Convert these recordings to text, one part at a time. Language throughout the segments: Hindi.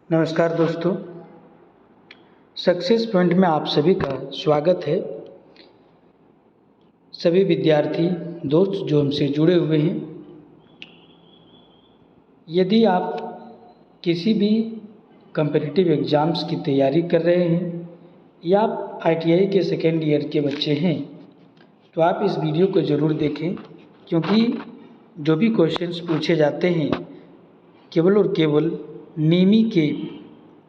नमस्कार दोस्तों, सक्सेस पॉइंट में आप सभी का स्वागत है। सभी विद्यार्थी दोस्त जो हमसे जुड़े हुए हैं, यदि आप किसी भी कॉम्पिटिटिव एग्ज़ाम्स की तैयारी कर रहे हैं या आप ITI के सेकेंड ईयर के बच्चे हैं तो आप इस वीडियो को ज़रूर देखें, क्योंकि जो भी क्वेश्चंस पूछे जाते हैं केवल और केवल नीमी के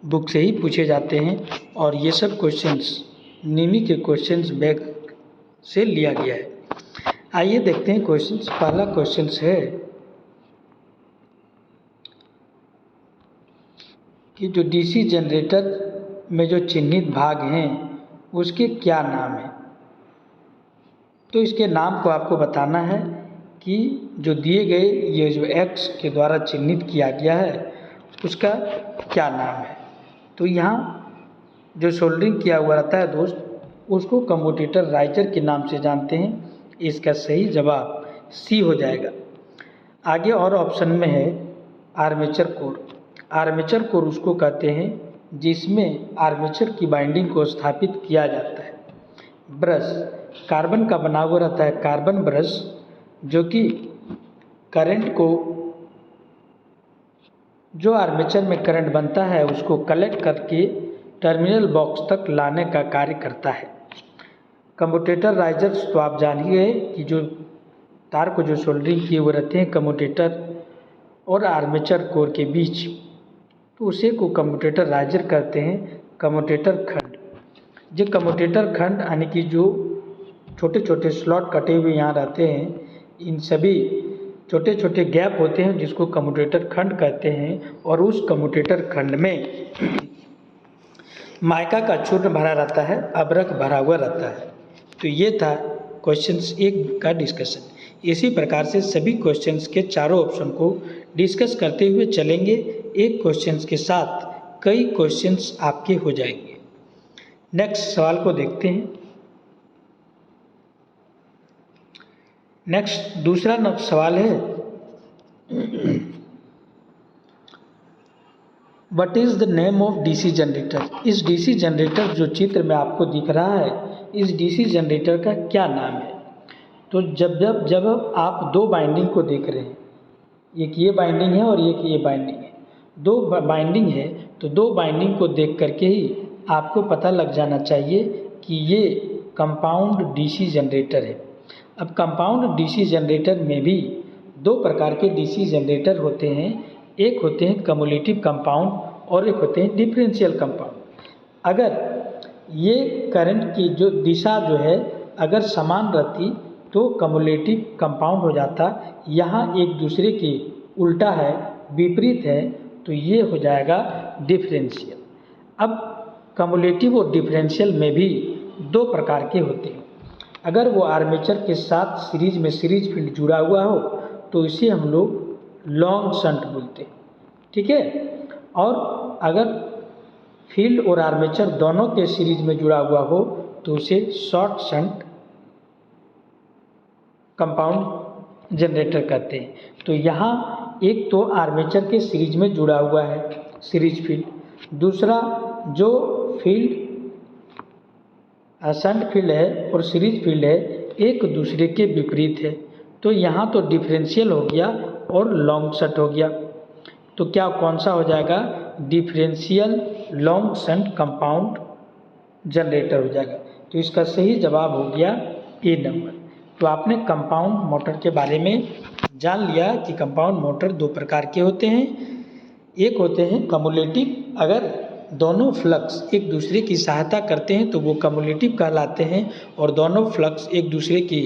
बुक से ही पूछे जाते हैं और ये सब क्वेश्चंस नीमी के क्वेश्चंस बैंक से लिया गया है। आइए देखते हैं क्वेश्चंस। पहला क्वेश्चंस है कि जो DC जनरेटर में जो चिन्हित भाग हैं उसके क्या नाम हैं। तो इसके नाम को आपको बताना है कि जो दिए गए ये जो X के द्वारा चिन्हित किया गया है उसका क्या नाम है। तो यहाँ जो सोल्डरिंग किया हुआ रहता है दोस्त, उसको कम्यूटेटर राइजर के नाम से जानते हैं। इसका सही जवाब C हो जाएगा। आगे और ऑप्शन में है आर्मेचर कोर। आर्मेचर कोर उसको कहते हैं जिसमें आर्मेचर की बाइंडिंग को स्थापित किया जाता है। ब्रश कार्बन का बना हुआ रहता है, कार्बन ब्रश, जो कि करंट को, जो आर्मेचर में करंट बनता है उसको कलेक्ट करके टर्मिनल बॉक्स तक लाने का कार्य करता है। कम्यूटेटर राइजर्स तो आप जानिए कि जो तार को जो सोल्डरिंग किए हुए रहते हैं कम्यूटेटर और आर्मेचर कोर के बीच, तो उसे को कम्यूटेटर राइजर कहते हैं। कम्यूटेटर खंड, जो कम्यूटेटर खंड यानी कि जो छोटे छोटे स्लॉट कटे हुए यहाँ रहते हैं, इन सभी छोटे छोटे गैप होते हैं जिसको कम्यूटेटर खंड कहते हैं। और उस कम्यूटेटर खंड में माइका का चूर्ण भरा रहता है, अभ्रक भरा हुआ रहता है। तो ये था क्वेश्चंस 1 का डिस्कशन। इसी प्रकार से सभी क्वेश्चंस के चारों ऑप्शन को डिस्कस करते हुए चलेंगे। एक क्वेश्चंस के साथ कई क्वेश्चंस आपके हो जाएंगे। नेक्स्ट सवाल को देखते हैं। नेक्स्ट दूसरा सवाल है, what is the name of DC generator. इस DC जनरेटर जो चित्र में आपको दिख रहा है, इस DC जनरेटर का क्या नाम है। तो जब आप दो बाइंडिंग को देख रहे हैं, एक ये बाइंडिंग है और एक ये बाइंडिंग है, दो बाइंडिंग है, तो दो बाइंडिंग को देख करके ही आपको पता लग जाना चाहिए कि ये कंपाउंड DC जनरेटर है। अब कंपाउंड DC जनरेटर में भी दो प्रकार के DC जनरेटर होते हैं। एक होते हैं कम्युलेटिव कंपाउंड और एक होते हैं डिफरेंशियल कंपाउंड। अगर ये करंट की जो दिशा जो है अगर समान रहती तो कम्युलेटिव कंपाउंड हो जाता। यहाँ एक दूसरे के उल्टा है, विपरीत है, तो ये हो जाएगा डिफरेंशियल। अब कम्युलेटिव और डिफरेंशियल में भी दो प्रकार के होते हैं। अगर वो आर्मेचर के साथ सीरीज में सीरीज फील्ड जुड़ा हुआ हो तो इसे हम लोग लॉन्ग शंट बोलते हैं, ठीक है। और अगर फील्ड और आर्मेचर दोनों के सीरीज में जुड़ा हुआ हो तो उसे शॉर्ट शंट कंपाउंड जनरेटर कहते हैं। तो यहाँ एक तो आर्मेचर के सीरीज में जुड़ा हुआ है सीरीज फील्ड, दूसरा जो फील्ड शंट फील्ड है और सीरीज फील्ड है एक दूसरे के विपरीत है। तो यहाँ तो डिफरेंशियल हो गया और लॉन्ग शंट हो गया। तो क्या कौन सा हो जाएगा, differential long shunt compound generator हो जाएगा। तो इसका सही जवाब हो गया A नंबर। तो आपने कंपाउंड मोटर के बारे में जान लिया कि कंपाउंड मोटर दो प्रकार के होते हैं। एक होते हैं कम्युलेटिव, अगर दोनों फ्लक्स एक दूसरे की सहायता करते हैं तो वो कम्युलेटिव कहलाते हैं, और दोनों फ्लक्स एक दूसरे की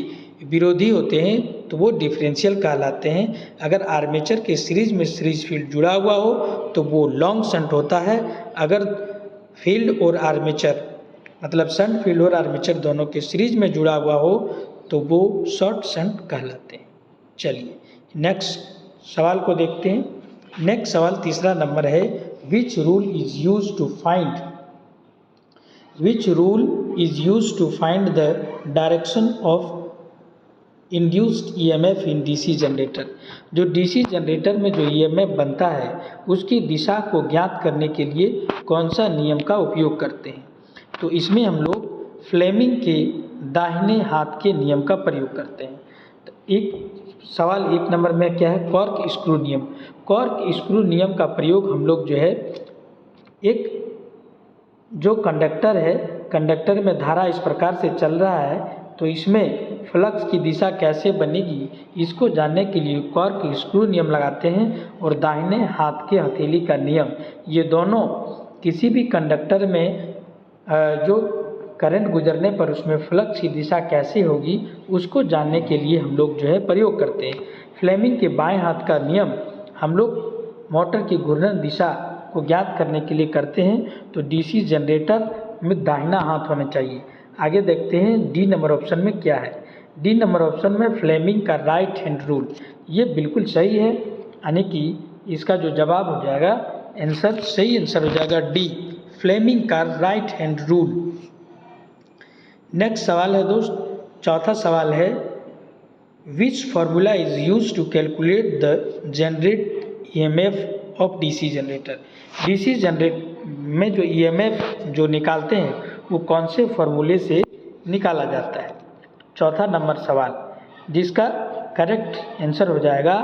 विरोधी होते हैं तो वो डिफरेंशियल कहलाते हैं। अगर आर्मेचर के सीरीज में सीरीज फील्ड जुड़ा हुआ हो तो वो लॉन्ग शंट होता है। अगर फील्ड और आर्मेचर मतलब शंट फील्ड और आर्मेचर दोनों के सीरीज में जुड़ा हुआ हो तो वो शॉर्ट शंट कहलाते हैं। चलिए नेक्स्ट सवाल को देखते हैं। नेक्स्ट सवाल तीसरा नंबर है, which rule is use to find the direction of induced EMF in DC generator. जो डीसी जनरेटर में जो ईएमएफ बनता है उसकी दिशा को ज्ञात करने के लिए कौन सा नियम का उपयोग करते हैं? तो इसमें हम लोग फ्लेमिंग के दाहिने हाथ के नियम का प्रयोग करते हैं। तो एक सवाल 1 नंबर में क्या है? कॉर्क स्क्रू नियम। कॉर्क स्क्रू नियम का प्रयोग हम लोग जो है, एक जो कंडक्टर है, कंडक्टर में धारा इस प्रकार से चल रहा है तो इसमें फ्लक्स की दिशा कैसे बनेगी, इसको जानने के लिए कॉर्क स्क्रू नियम लगाते हैं और दाहिने हाथ के हथेली का नियम, ये दोनों किसी भी कंडक्टर में जो करंट गुजरने पर उसमें फ्लक्स की दिशा कैसे होगी उसको जानने के लिए हम लोग जो है प्रयोग करते हैं। फ्लेमिंग के बाएं हाथ का नियम हम लोग मोटर की घूर्णन दिशा को ज्ञात करने के लिए करते हैं। तो डीसी जनरेटर में दाहिना हाथ होना चाहिए। आगे देखते हैं डी नंबर ऑप्शन में क्या है। डी नंबर ऑप्शन में फ्लेमिंग का राइट हैंड रूल, ये बिल्कुल सही है, यानी कि इसका जो जवाब हो जाएगा आंसर, सही आंसर हो जाएगा डी, फ्लेमिंग का राइट हैंड रूल। नेक्स्ट सवाल है दोस्त, चौथा सवाल है, which formula is use to calculate the generate EMF of DC generator. DC generate में जो ईएमएफ जो निकालते हैं वो कौन से फार्मूले से निकाला जाता है? चौथा नंबर सवाल, जिसका करेक्ट आंसर हो जाएगा,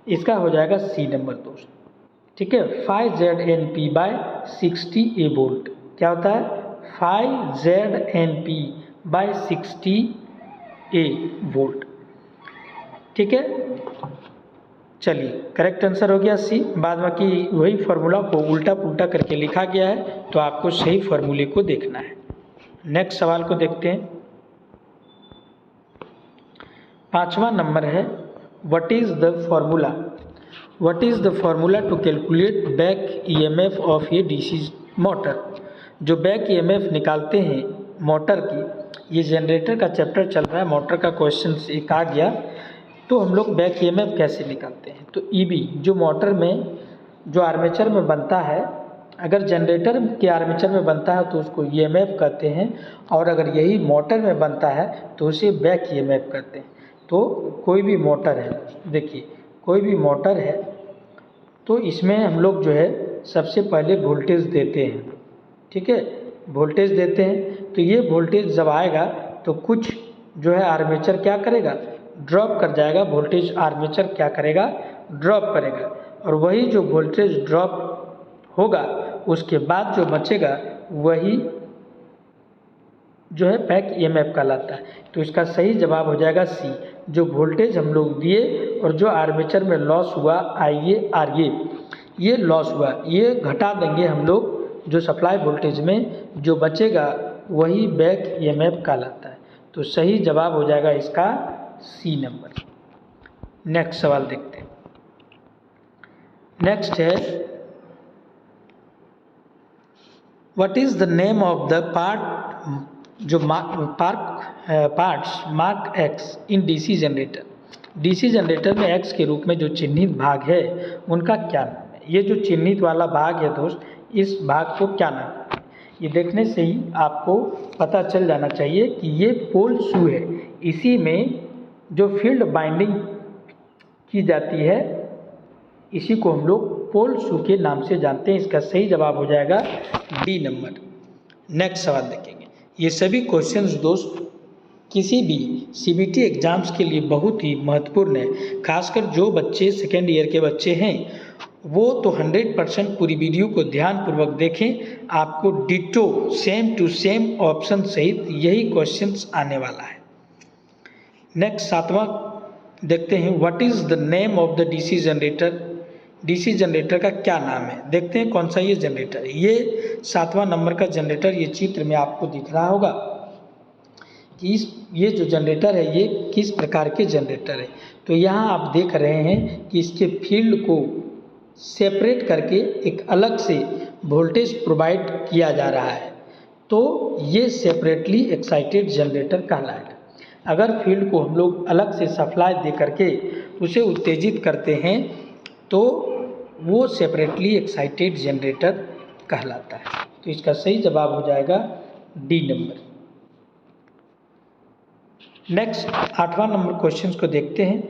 इसका हो जाएगा सी नंबर दोस्त। ठीक है, 5ZNP बाय 60A वोल्ट। क्या होता है? 5ZNP bye 60A volt. ठीक है, चलिए करेक्ट आंसर हो गया सी। बाद बाकी वही फार्मूला को उल्टा पुल्टा करके लिखा गया है, तो आपको सही फार्मूले को देखना है। नेक्स्ट सवाल को देखते हैं। 5वां नंबर है, what is the formula, what is the formula to calculate back EMF of a DC motor. जो बैक ईएमएफ निकालते हैं मोटर की, ये जनरेटर का चैप्टर चल रहा है, मोटर का क्वेश्चन एक आ गया, तो हम लोग बैक ईएमएफ कैसे निकालते हैं? तो ईबी जो मोटर में जो आर्मेचर में बनता है, अगर जनरेटर के आर्मेचर में बनता है तो उसको ईएमएफ कहते हैं, और अगर यही मोटर में बनता है तो उसे बैक ईएमएफ कहते हैं। तो कोई भी मोटर है, देखिए कोई भी मोटर है तो इसमें हम लोग जो है सबसे पहले वोल्टेज देते हैं। ठीक है, वोल्टेज देते हैं, तो ये वोल्टेज जब आएगा तो कुछ जो है आर्मेचर क्या करेगा, ड्रॉप कर जाएगा, वोल्टेज आर्मेचर क्या करेगा, ड्रॉप करेगा, और वही जो वोल्टेज ड्रॉप होगा उसके बाद जो बचेगा वही जो है बैक ईएमएफ कहलाता है। तो इसका सही जवाब हो जाएगा सी, जो वोल्टेज हम लोग दिए और जो आर्मेचर में लॉस हुआ IA ये लॉस हुआ, ये घटा देंगे हम लोग, जो सप्लाई वोल्टेज में जो बचेगा वही बैक ईएमएफ कहलाता है। तो सही जवाब हो जाएगा इसका सी नंबर। नेक्स्ट सवाल देखते हैं। नेक्स्ट है, what is the name of the part जो parts mark X in DC generator. DC generator में एक्स के रूप में जो चिन्हित भाग है उनका क्या नाम है? ये जो चिन्हित वाला भाग है दोस्त, इस भाग को क्या नाम है? ये देखने से ही आपको पता चल जाना चाहिए कि ये पोल शू है। इसी में जो फील्ड बाइंडिंग की जाती है इसी को हम लोग पोल शू के नाम से जानते हैं। इसका सही जवाब हो जाएगा डी नंबर। नेक्स्ट सवाल देखेंगे। ये सभी क्वेश्चंस दोस्त किसी भी सीबीटी एग्जाम्स के लिए बहुत ही महत्वपूर्ण है। खासकर जो बच्चे सेकेंड ईयर के बच्चे हैं वो तो 100% पूरी वीडियो को ध्यानपूर्वक देखें। आपको ditto same to same option सहित यही क्वेश्चंस आने वाला है। नेक्स्ट 7वां देखते हैं, what is the name of the DC generator. DC generator का क्या नाम है? देखते हैं कौन सा ये जनरेटर है। ये 7वां नंबर का जनरेटर, ये चित्र में आपको दिख रहा होगा कि ये जो जनरेटर है ये किस प्रकार के जनरेटर है। तो यहाँ आप देख रहे हैं कि इसके फील्ड को सेपरेट करके एक अलग से वोल्टेज प्रोवाइड किया जा रहा है, तो ये सेपरेटली एक्साइटेड जनरेटर कहलाएगा। अगर फील्ड को हम लोग अलग से सप्लाई दे करके उसे उत्तेजित करते हैं तो वो सेपरेटली एक्साइटेड जनरेटर कहलाता है। तो इसका सही जवाब हो जाएगा डी नंबर। नेक्स्ट 8वां नंबर क्वेश्चन को देखते हैं।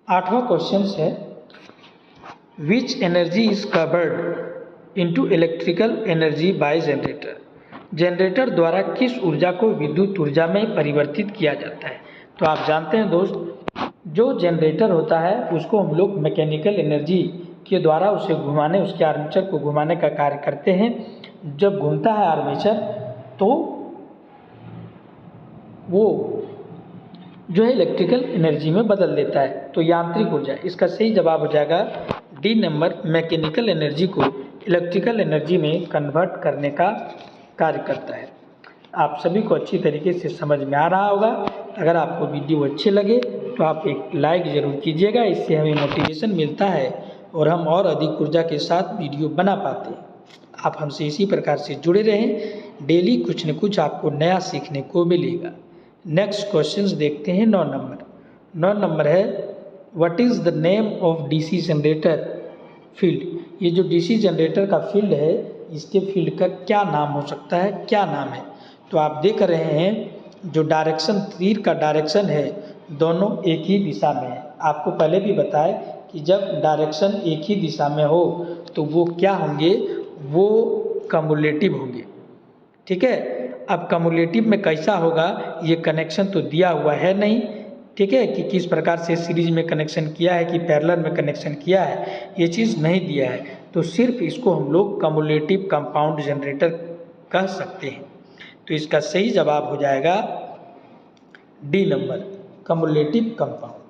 8वां क्वेश्चन है, which energy is covered into electrical energy by generator. Generator द्वारा किस ऊर्जा को विद्युत ऊर्जा में परिवर्तित किया जाता है। तो आप जानते हैं दोस्त, जो जनरेटर होता है उसको हम लोग मैकेनिकल एनर्जी के द्वारा उसे घुमाने, उसके आर्मेचर को घुमाने का कार्य करते हैं। जब घूमता है आर्मेचर तो वो जो है इलेक्ट्रिकल एनर्जी में बदल देता है, तो यांत्रिक ऊर्जा। इसका सही जवाब हो जाएगा डी नंबर, मैकेनिकल एनर्जी को इलेक्ट्रिकल एनर्जी में कन्वर्ट करने का कार्य करता है। आप सभी को अच्छी तरीके से समझ में आ रहा होगा। अगर आपको वीडियो अच्छे लगे तो आप एक लाइक ज़रूर कीजिएगा, इससे हमें मोटिवेशन मिलता है और हम और अधिक ऊर्जा के साथ वीडियो बना पाते हैं। आप हमसे इसी प्रकार से जुड़े रहें, डेली कुछ न कुछ आपको नया सीखने को मिलेगा। नेक्स्ट क्वेश्चंस देखते हैं। 9 नंबर। 9 नंबर है, what is the name of DC generator field. ये जो डीसी जनरेटर का फील्ड है, इसके फील्ड का क्या नाम हो सकता है, क्या नाम है। तो आप देख रहे हैं जो डायरेक्शन, तीर का डायरेक्शन है, दोनों एक ही दिशा में है। आपको पहले भी बताया कि जब डायरेक्शन एक ही दिशा में हो तो वो क्या होंगे, वो कम्युलेटिव होंगे। ठीक है। अब कम्युलेटिव में कैसा होगा, ये कनेक्शन तो दिया हुआ है नहीं, ठीक है, कि किस प्रकार से सीरीज में कनेक्शन किया है कि पैरेलल में कनेक्शन किया है, ये चीज़ नहीं दिया है। तो सिर्फ इसको हम लोग कम्युलेटिव कंपाउंड जनरेटर कह सकते हैं। तो इसका सही जवाब हो जाएगा डी नंबर, कम्युलेटिव कंपाउंड।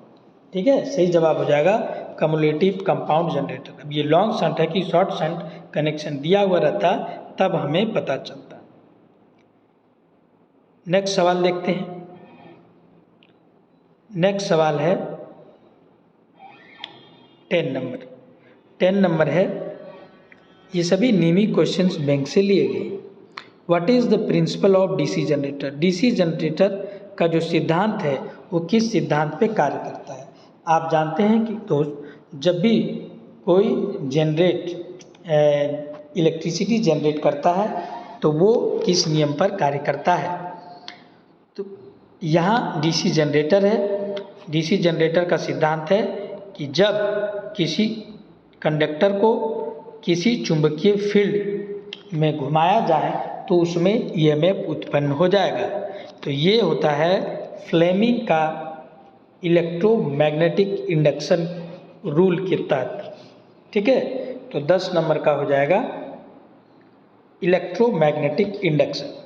ठीक है, सही जवाब हो जाएगा कम्युलेटिव कंपाउंड जनरेटर। अब ये लॉन्ग शंट है कि शॉर्ट शंट कनेक्शन दिया हुआ रहता तब हमें पता चलता। नेक्स्ट सवाल देखते हैं। नेक्स्ट सवाल है 10 नंबर। 10 नंबर है, ये सभी नीमी क्वेश्चंस बैंक से लिए गए। What is the principle of DC generator. DC generator का जो सिद्धांत है वो किस सिद्धांत पे कार्य करता है। आप जानते हैं कि दोस्त, जब भी कोई इलेक्ट्रिसिटी जनरेट करता है तो वो किस नियम पर कार्य करता है। तो यहाँ डीसी जनरेटर है, डीसी जनरेटर का सिद्धांत है कि जब किसी कंडक्टर को किसी चुंबकीय फील्ड में घुमाया जाए तो उसमें ईएमएफ उत्पन्न हो जाएगा। तो ये होता है फ्लेमिंग का इलेक्ट्रोमैग्नेटिक इंडक्शन रूल के तहत। ठीक है, तो 10 नंबर का हो जाएगा इलेक्ट्रोमैग्नेटिक इंडक्शन।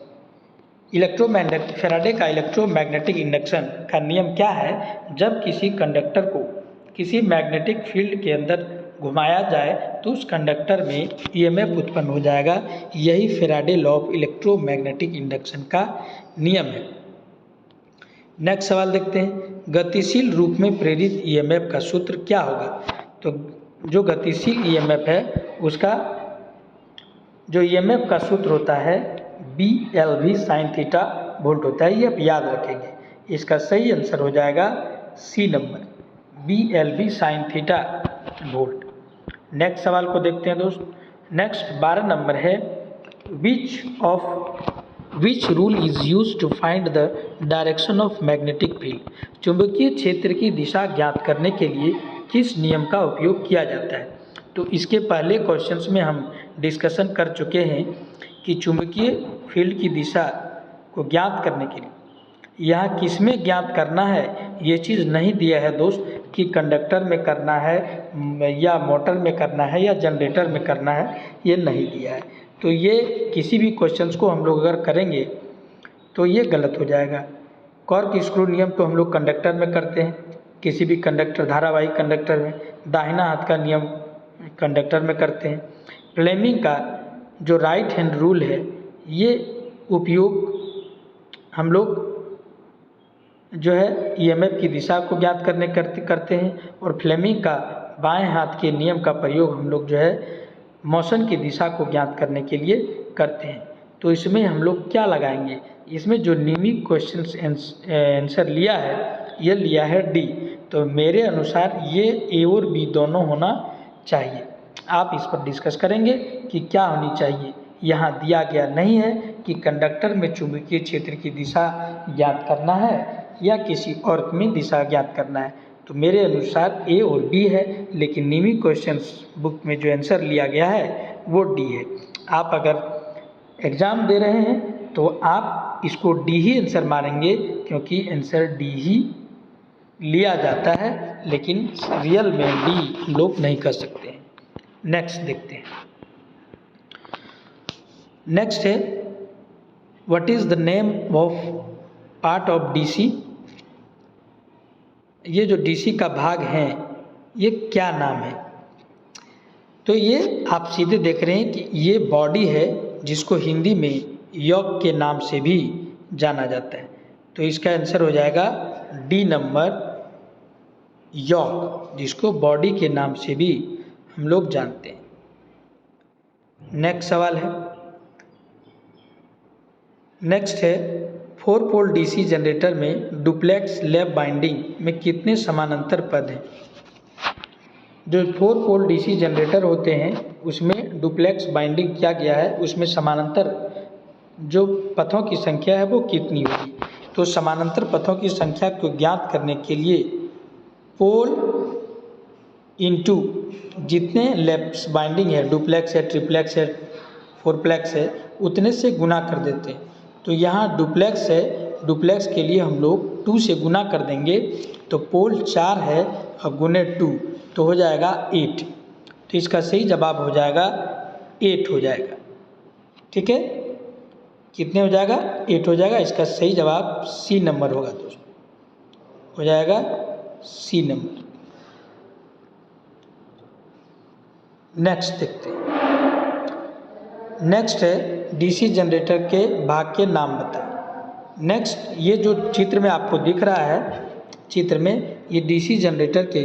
फैराडे का इलेक्ट्रोमैग्नेटिक इंडक्शन का नियम क्या है, जब किसी कंडक्टर को किसी मैग्नेटिक फील्ड के अंदर घुमाया जाए तो उस कंडक्टर में ईएमएफ उत्पन्न हो जाएगा। यही Faraday law of electromagnetic induction का नियम है। नेक्स्ट सवाल देखते हैं, गतिशील रूप में प्रेरित ईएमएफ का सूत्र क्या होगा। तो जो गतिशील ईएमएफ है उसका जो ईएमएफ का सूत्र होता है BLV sin थीटा वोल्ट होता है। ये आप याद रखेंगे। इसका सही आंसर हो जाएगा सी नंबर, BLV sin theta volt. Next सवाल को देखते हैं दोस्त। नेक्स्ट 12 नंबर है, which rule is use to find the direction of magnetic field. चुंबकीय क्षेत्र की दिशा ज्ञात करने के लिए किस नियम का उपयोग किया जाता है। तो इसके पहले क्वेश्चंस में हम डिस्कशन कर चुके हैं कि चुंबकीय फील्ड की दिशा को ज्ञात करने के लिए यहाँ किस में ज्ञात करना है, ये चीज़ नहीं दिया है दोस्त, कि कंडक्टर में करना है या मोटर में करना है या जनरेटर में करना है, ये नहीं दिया है। तो ये किसी भी क्वेश्चंस को हम लोग अगर करेंगे तो ये गलत हो जाएगा। कॉर्क स्क्रू नियम तो हम लोग कंडक्टर में करते हैं, किसी भी कंडक्टर, धारावाही कंडक्टर में। दाहिना हाथ का नियम कंडक्टर में करते हैं। फ्लेमिंग का जो राइट हैंड रूल है, ये उपयोग हम लोग जो है ईएमएफ की दिशा को ज्ञात करने करते हैं। और फ्लेमिंग का बाएं हाथ के नियम का प्रयोग हम लोग जो है मोशन की दिशा को ज्ञात करने के लिए करते हैं। तो इसमें हम लोग क्या लगाएंगे, इसमें जो नीमी क्वेश्चन आंसर लिया है ये लिया है डी। तो मेरे अनुसार ये ए और बी दोनों होना चाहिए। आप इस पर डिस्कस करेंगे कि क्या होनी चाहिए। यहाँ दिया गया नहीं है कि कंडक्टर में चुंबकीय क्षेत्र की दिशा ज्ञात करना है या किसी और में दिशा ज्ञात करना है। तो मेरे अनुसार ए और बी है, लेकिन नीमी क्वेश्चंस बुक में जो आंसर लिया गया है वो डी है। आप अगर एग्ज़ाम दे रहे हैं तो आप इसको डी ही आंसर मारेंगे, क्योंकि आंसर डी ही लिया जाता है, लेकिन रियल में डी हम लोग नहीं कर सकते हैं। नेक्स्ट देखते हैं। नेक्स्ट है what is the name of part of DC. ये जो डीसी का भाग है ये क्या नाम है? तो ये आप सीधे देख रहे हैं कि ये बॉडी है जिसको हिंदी में यॉक के नाम से भी जाना जाता है। तो इसका आंसर हो जाएगा डी नंबर, यॉक, जिसको बॉडी के नाम से भी हम लोग जानते हैं। नेक्स्ट सवाल है, नेक्स्ट है 4 पोल डीसी जनरेटर में डुप्लेक्स लैप बाइंडिंग में कितने समानांतर पद हैं? जो 4 पोल डीसी जनरेटर होते हैं उसमें डुप्लेक्स बाइंडिंग किया गया है, उसमें समानांतर जो पथों की संख्या है वो कितनी होगी? तो समानांतर पथों की संख्या को ज्ञात करने के लिए पोल इंटू जितने लैप्स बाइंडिंग है, डुप्लेक्स है, ट्रिप्लेक्स है, फोरप्लेक्स है, उतने से गुना कर देते हैं। तो यहाँ डुप्लेक्स है, डुप्लेक्स के लिए हम लोग 2 से गुना कर देंगे, तो पोल 4 है और गुने 2 तो हो जाएगा 8। तो इसका सही जवाब हो जाएगा 8 हो जाएगा। ठीक है, कितने हो जाएगा? 8 हो जाएगा। इसका सही जवाब सी नंबर होगा दोस्तों, हो जाएगा सी नंबर। नेक्स्ट देखते हैं। नेक्स्ट है डीसी जनरेटर के भाग के नाम बताएं। नेक्स्ट, ये जो चित्र में आपको दिख रहा है, चित्र में ये डीसी जनरेटर के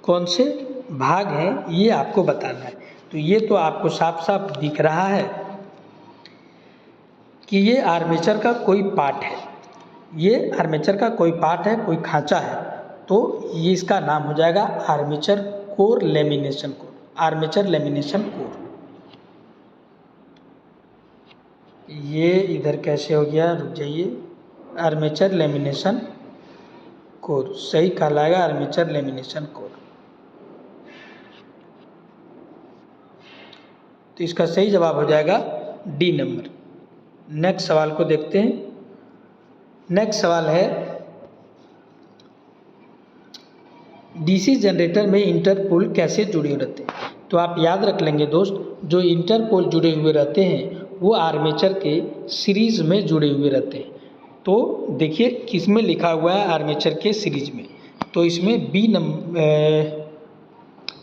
कौन से भाग हैं ये आपको बताना है। तो ये तो आपको साफ साफ दिख रहा है कि ये आर्मेचर का कोई पार्ट है, ये आर्मेचर का कोई पार्ट है, कोई खांचा है। तो ये इसका नाम हो जाएगा armature core lamination core, armature lamination core. ये इधर कैसे हो गया, रुक जाइए, आर्मेचर लेमिनेशन कोर सही कहलाएगा, आर्मेचर लेमिनेशन कोर। तो इसका सही जवाब हो जाएगा डी नंबर। नेक्स्ट सवाल को देखते हैं। नेक्स्ट सवाल है डीसी जनरेटर में इंटरपोल कैसे जुड़े हुए रहते हैं? तो आप याद रख लेंगे दोस्त, जो इंटरपोल जुड़े हुए रहते हैं वो आर्मेचर के सीरीज में जुड़े हुए रहते हैं। तो देखिए किस में लिखा हुआ है, आर्मेचर के सीरीज में। तो इसमें बी नंबर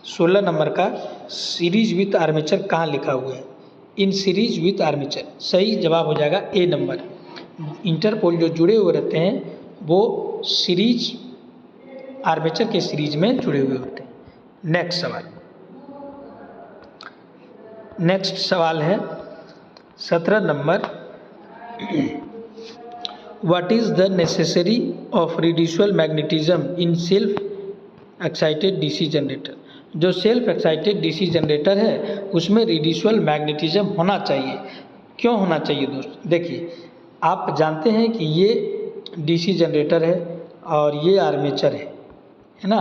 16 नंबर का सीरीज विथ आर्मेचर कहाँ लिखा हुआ है? In series with armature. सही जवाब हो जाएगा ए नंबर। इंटरपोल जो जुड़े हुए रहते हैं वो सीरीज, आर्मेचर के सीरीज में जुड़े हुए होते हैं। नेक्स्ट सवाल, नेक्स्ट सवाल है 17 number, what is the necessary of reducible magnetism in self excited DC generator? जो सेल्फ एक्साइटेड डीसी जनरेटर है उसमें रिड्यूसिबल मैग्नेटिज्म होना चाहिए। क्यों होना चाहिए दोस्त? देखिए, आप जानते हैं कि ये डीसी जनरेटर है और ये आर्मेचर है ना,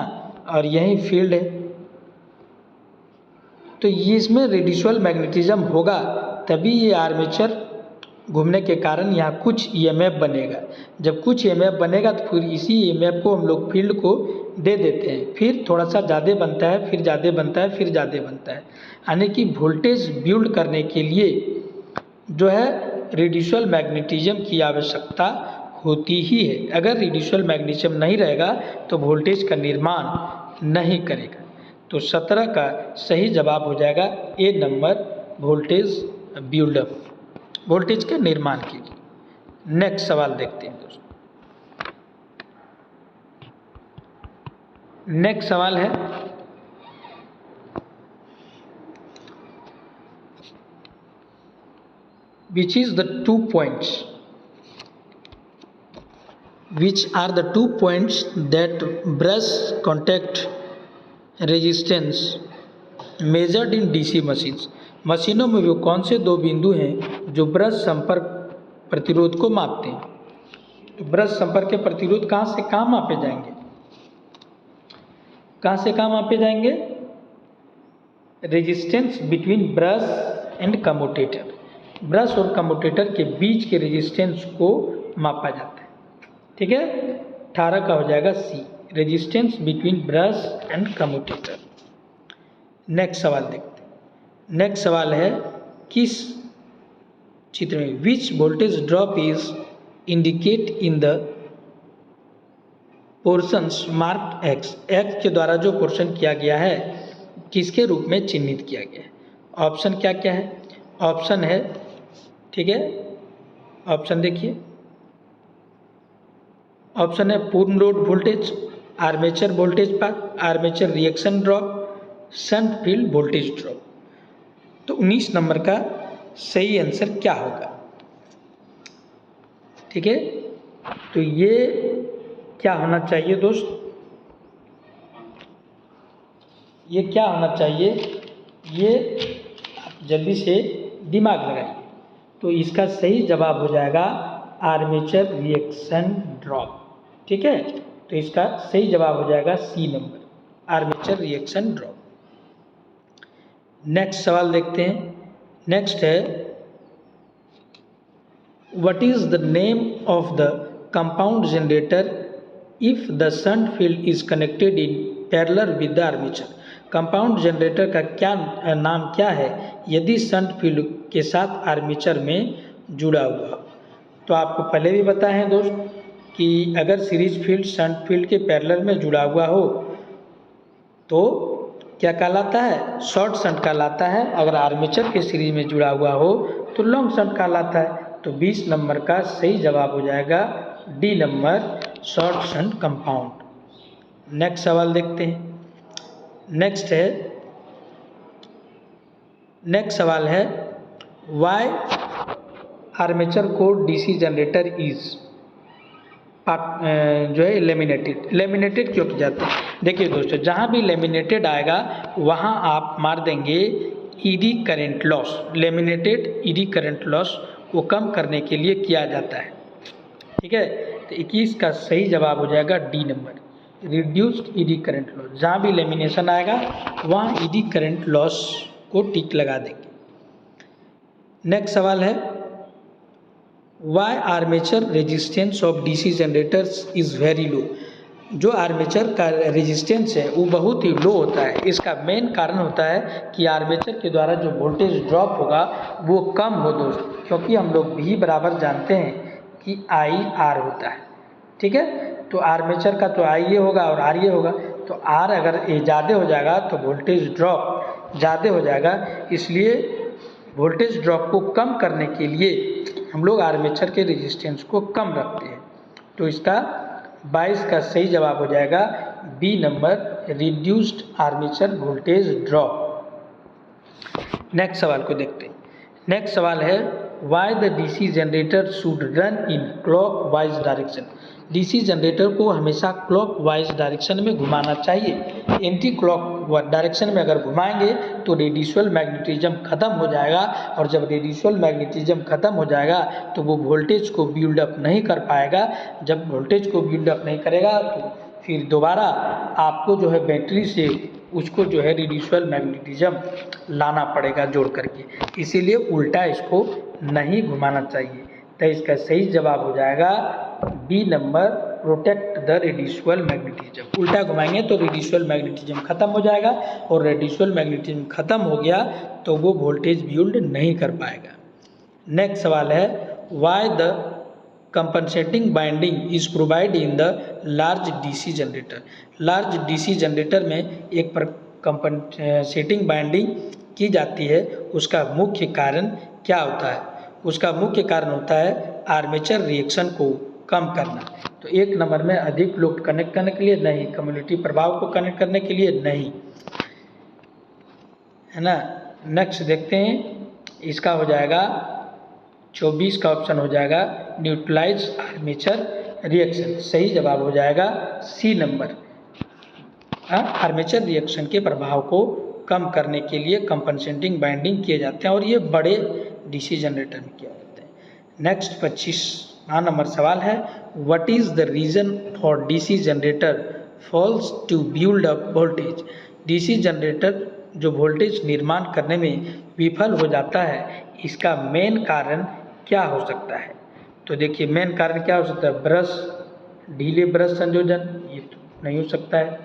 और यही फील्ड है। तो ये इसमें रिड्यूसिबल मैग्नेटिज्म होगा तभी ये आर्मेचर घूमने के कारण यहाँ कुछ ईएमएफ बनेगा। जब कुछ ईएमएफ बनेगा तो फिर इसी ईएमएफ को हम लोग फील्ड को दे देते हैं, फिर थोड़ा सा ज़्यादा बनता है, फिर ज़्यादा बनता है, फिर ज़्यादा बनता है। यानी कि वोल्टेज बिल्ड करने के लिए जो है रिड्यूसिबल मैग्नेटिज्म की आवश्यकता होती ही है। अगर रिड्यूसिबल मैग्नेटिज्म नहीं रहेगा तो वोल्टेज का निर्माण नहीं करेगा। तो 17 का सही जवाब हो जाएगा ए नंबर, वोल्टेज बिल्डअप, वोल्टेज के निर्माण के लिए। नेक्स्ट सवाल देखते हैं दोस्तों। नेक्स्ट सवाल है which is the 2 points, which are the 2 points that brush contact resistance measured in DC machines? मशीनों में वो कौन से 2 बिंदु हैं जो ब्रश संपर्क प्रतिरोध को मापते हैं? तो ब्रश संपर्क के प्रतिरोध कहाँ से कहाँ मापे जाएंगे? कहाँ से कहाँ मापे जाएंगे? Resistance between brush and commutator, brush और कम्यूटेटर के बीच के रेजिस्टेंस को मापा जाता है। ठीक है, 18 का हो जाएगा C, resistance between brush and commutator. Next सवाल देखते हैं। नेक्स्ट सवाल है, किस चित्र में which voltage drop is indicate in the portions marked X, X के द्वारा जो पोर्शन किया गया है किसके रूप में चिन्हित किया गया है? ऑप्शन क्या क्या है? ऑप्शन है, ठीक है, ऑप्शन देखिए, ऑप्शन है पूर्ण load voltage, armature voltage path, armature reaction drop, shunt field voltage drop. तो 19 नंबर का सही आंसर क्या होगा? ठीक है, तो ये क्या होना चाहिए दोस्त? ये क्या होना चाहिए? ये आप जल्दी से दिमाग लगाइए। तो इसका सही जवाब हो जाएगा आर्मेचर रिएक्शन ड्रॉप। ठीक है, तो इसका सही जवाब हो जाएगा सी नंबर, आर्मेचर रिएक्शन ड्रॉप। नेक्स्ट सवाल देखते हैं। नेक्स्ट है, what is the name of the compound generator if the shunt field is connected in parallel with the armature. Compound generator का क्या नाम क्या है यदि शंट फील्ड के साथ आर्मेचर में जुड़ा हुआ? तो आपको पहले भी पता है दोस्त कि अगर सीरीज फील्ड शंट फील्ड के पैरेलल में जुड़ा हुआ हो तो क्या कहलाता है? शॉर्ट शंट कहलाता है। अगर आर्मेचर के सीरीज में जुड़ा हुआ हो तो लॉन्ग शंट कहलाता है। तो 20 नंबर का सही जवाब हो जाएगा D number, short shunt compound. Next सवाल देखते हैं। नेक्स्ट सवाल है, वाई आर्मेचर को डीसी जनरेटर इज जो है लेमिनेटेड क्यों किया जाता है? देखिए दोस्तों, जहाँ भी लेमिनेटेड आएगा वहाँ आप मार देंगे eddy current loss. Laminated eddy current loss को कम करने के लिए किया जाता है। ठीक है, तो 21 का सही जवाब हो जाएगा D number, reduced eddy current loss. जहाँ भी लेमिनेशन आएगा वहाँ ईडी करंट लॉस को टिक लगा देंगे। नेक्स्ट सवाल है, why armature resistance of DC generators is very low. जो आर्मेचर का रेजिस्टेंस है वो बहुत ही लो होता है। इसका मेन कारण होता है कि आर्मेचर के द्वारा जो वोल्टेज ड्रॉप होगा वो कम हो दोस्त, क्योंकि हम लोग भी बराबर जानते हैं कि आई आर होता है। ठीक है, तो आर्मेचर का तो आई ये होगा और आर ये होगा, तो आर अगर ये ज़्यादा हो जाएगा तो वोल्टेज ड्रॉप ज़्यादा हो जाएगा। इसलिए वोल्टेज ड्रॉप को कम करने के लिए हम लोग आर्मेचर के रेजिस्टेंस को कम रखते हैं। तो इसका 22 का सही जवाब हो जाएगा बी नंबर, reduced armature voltage drop. Next सवाल को देखते हैं। नेक्स्ट सवाल है, why the DC generator should run in clockwise direction. DC generator को हमेशा क्लॉक वाइज डायरेक्शन में घुमाना चाहिए। एंटी क्लॉक डायरेक्शन में अगर घुमाएंगे तो रेडिशुअल मैग्नेटिज्म खत्म हो जाएगा, और जब रेडिशुअल मैग्नेटिज्म खत्म हो जाएगा तो वो वोल्टेज को बिल्डअप नहीं कर पाएगा। जब वोल्टेज को बिल्डअप नहीं करेगा तो फिर दोबारा आपको जो है बैटरी से उसको जो है रेडिशुअल मैग्नेटिज्म लाना पड़ेगा जोड़ करके। इसीलिए उल्टा इसको नहीं घुमाना चाहिए। तो इसका सही जवाब हो जाएगा B number, protect the residual magnetism. उल्टा घुमाएंगे तो रेडिशुअल मैग्नेटिज्म खत्म हो जाएगा, और रेडिशुअल मैग्नेटिज्म खत्म हो गया तो वो वोल्टेज बिल्ड नहीं कर पाएगा। नेक्स्ट सवाल है, why the compensating binding is provide in the large DC generator. Large DC generator में एक कंपनसेटिंग बाइंडिंग की जाती है, उसका मुख्य कारण क्या होता है? उसका मुख्य कारण होता है आर्मेचर रिएक्शन को कम करना। तो 1 नंबर में अधिक लोड कनेक्ट करने के लिए नहीं, कम्युनिटी प्रभाव को कनेक्ट करने के लिए नहीं, है ना। नेक्स्ट देखते हैं, इसका हो जाएगा 24 का ऑप्शन हो जाएगा न्यूट्रलाइज आर्मेचर रिएक्शन। सही जवाब हो जाएगा सी नंबर, आर्मेचर रिएक्शन के प्रभाव को कम करने के लिए कंपनसेटिंग बाइंडिंग किए जाते हैं, और ये बड़े डीसी जनरेटर में किया जाता है। नेक्स्ट 25वां नंबर सवाल है, what is the reason for DC generator falls to build up voltage. DC generator जो वोल्टेज निर्माण करने में विफल हो जाता है, इसका मेन कारण क्या हो सकता है? तो देखिए मेन कारण क्या हो सकता है? ढीले ब्रश संयोजन, ये तो नहीं हो सकता है।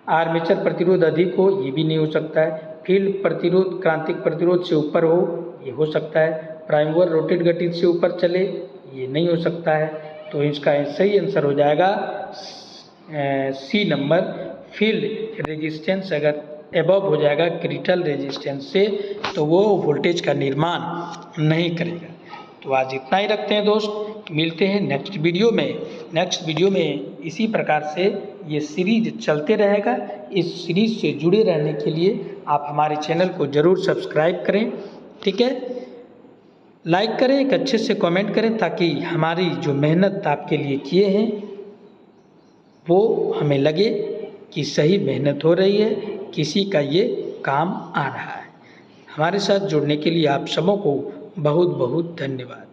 आर्मेचर प्रतिरोध अधिक हो, ये भी नहीं हो सकता है। फील्ड प्रतिरोध क्रांतिक प्रतिरोध से ऊपर हो, ये हो सकता है। प्राइम मूवर रोटेट गति से ऊपर चले, ये नहीं हो सकता है। तो इसका सही आंसर हो जाएगा सी नंबर। फील्ड रेजिस्टेंस अगर एबव हो जाएगा क्रिटिकल रेजिस्टेंस से, तो वो वोल्टेज का निर्माण नहीं करेगा। तो आज इतना ही रखते हैं दोस्त, मिलते हैं नेक्स्ट वीडियो में इसी प्रकार से ये सीरीज चलते रहेगा। इस सीरीज से जुड़े रहने के लिए आप हमारे चैनल को ज़रूर सब्सक्राइब करें, ठीक है। लाइक करें, एक अच्छे से कमेंट करें, ताकि हमारी जो मेहनत आपके लिए किए हैं वो हमें लगे कि सही मेहनत हो रही है, किसी का ये काम आ रहा है। हमारे साथ जुड़ने के लिए आप सबों को बहुत बहुत धन्यवाद।